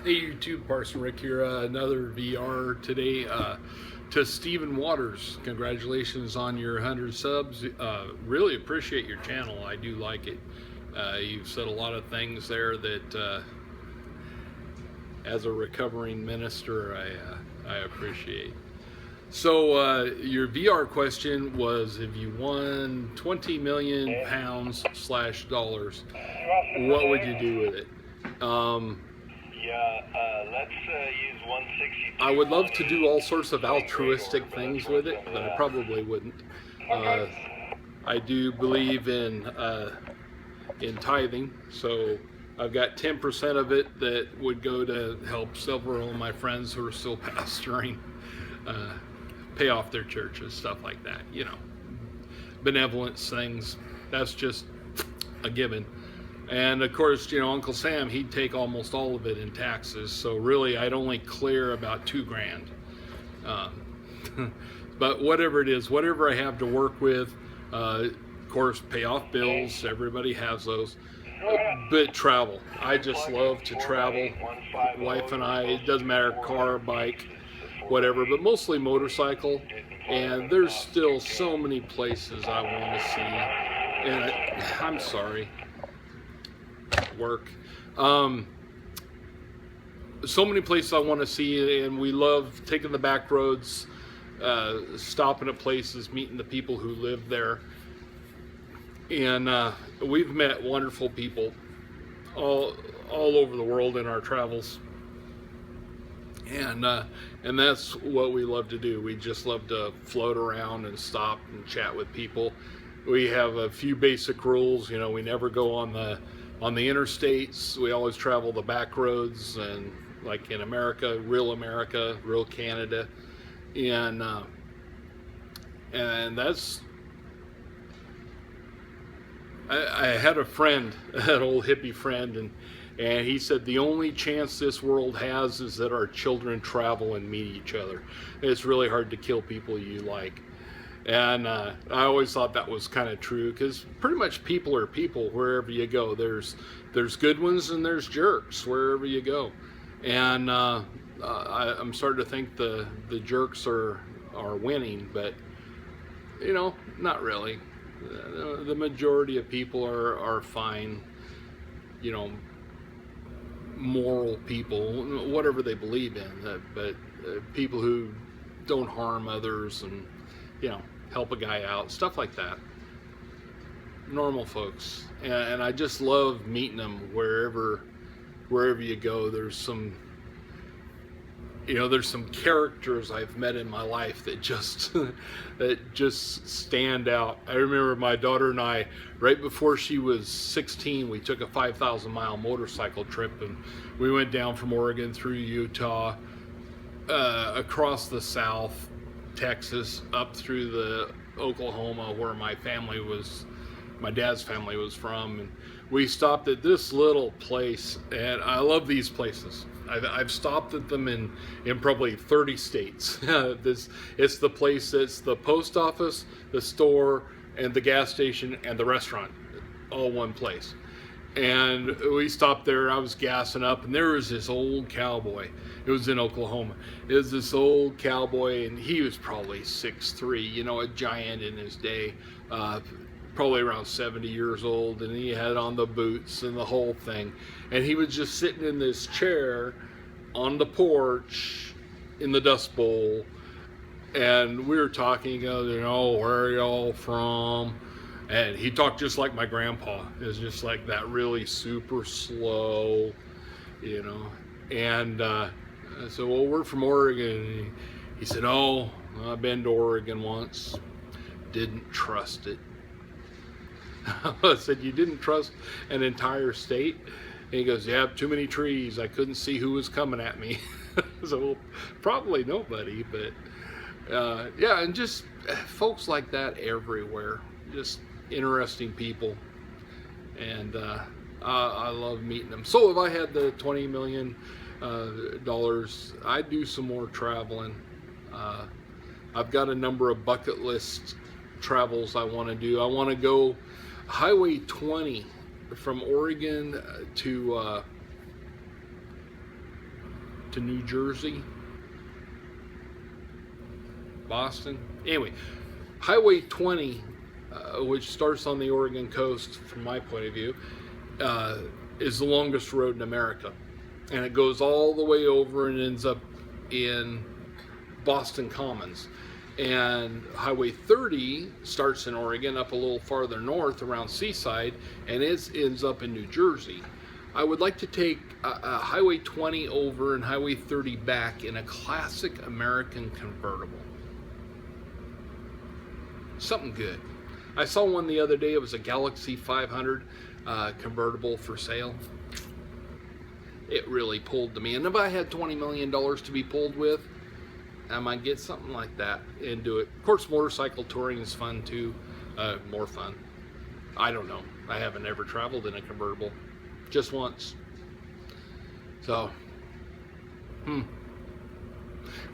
Hey YouTube, Parson Rick here. Another VR today to Stephen Waters. Congratulations on your 100 subs. Really appreciate your channel. I do like it. You've said a lot of things there that, as a recovering minister, I appreciate. So your VR question was, if you won 20 million pounds / dollars, what would you do with it? Let's use 162. I would love to do all sorts of altruistic things with it, but I probably wouldn't. I do believe in tithing, so I've got 10% of it that would go to help several of my friends who are still pastoring, pay off their churches, stuff like that. You know, benevolence things. That's just a given. And of course, you know, Uncle Sam, he'd take almost all of it in taxes. So really, I'd only clear about $2,000. But whatever it is, whatever I have to work with, of course, pay off bills. Everybody has those. But travel. I just love to travel. Wife and I, it doesn't matter, car, bike, whatever, but mostly motorcycle. And there's still so many places I want to see. And I'm sorry. Work. So many places I want to see, and we love taking the back roads, stopping at places, meeting the people who live there. And we've met wonderful people all over the world in our travels. And that's what we love to do. We just love to float around and stop and chat with people. We have a few basic rules. You know, we never go on the interstates. We always travel the back roads, and like in America, real Canada, and that's. I had a friend, an old hippie friend, and he said the only chance this world has is that our children travel and meet each other. It's really hard to kill people you like. And I always thought that was kind of true, because pretty much people are people wherever you go. There's good ones and there's jerks wherever you go. And I'm starting to think the jerks are winning, but you know, not really. The majority of people are fine, you know, moral people, whatever they believe in, but people who don't harm others and, you know, help a guy out, stuff like that. Normal folks. And I just love meeting them wherever you go. There's some, you know, there's some characters I've met in my life that just stand out. I remember my daughter and I, right before she was 16, we took a 5,000-mile motorcycle trip, and we went down from Oregon through Utah, across the South, Texas, up through the Oklahoma, where my dad's family was from, and we stopped at this little place, and I love these places. I've stopped at them in probably 30 states. It's the place that's the post office, the store, and the gas station, and the restaurant, all one place. And we stopped there. I was gassing up, and there was this old cowboy. It was in Oklahoma. It was this old cowboy, and he was probably 6'3", you know, a giant in his day, probably around 70 years old, and he had on the boots and the whole thing. And he was just sitting in this chair on the porch in the Dust Bowl, and we were talking, you know, where are y'all from? And he talked just like my grandpa. It was just like that, really super slow, you know. And I said, well, we're from Oregon. And he said, oh, I've been to Oregon once. Didn't trust it. I said, you didn't trust an entire state? And he goes, yeah, too many trees. I couldn't see who was coming at me. So, well, probably nobody. But, yeah, and just folks like that everywhere. Just interesting people, and I love meeting them. So if I had the $20 million, I'd do some more traveling. I've got a number of bucket list travels I want to do. I want to go Highway 20 from Oregon to to New Jersey, Boston. Anyway, Highway 20, which starts on the Oregon coast, from my point of view, is the longest road in America. And it goes all the way over and ends up in Boston Commons. And Highway 30 starts in Oregon, up a little farther north around Seaside, and it ends up in New Jersey. I would like to take Highway 20 over and Highway 30 back in a classic American convertible. Something good. I saw one the other day. It was a Galaxy 500 convertible for sale. It really pulled to me. And if I had $20 million to be pulled with, I might get something like that and do it. Of course, motorcycle touring is fun too. More fun. I don't know. I haven't ever traveled in a convertible. Just once. So,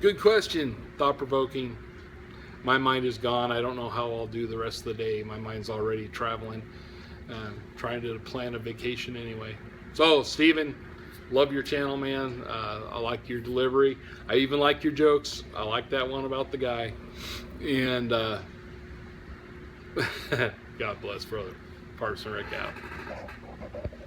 good question. Thought-provoking. My mind is gone. I don't know how I'll do the rest of the day. My mind's already traveling. Trying to plan a vacation anyway. So, Steven, love your channel, man. I like your delivery. I even like your jokes. I like that one about the guy. And God bless, brother. Parson Rick out.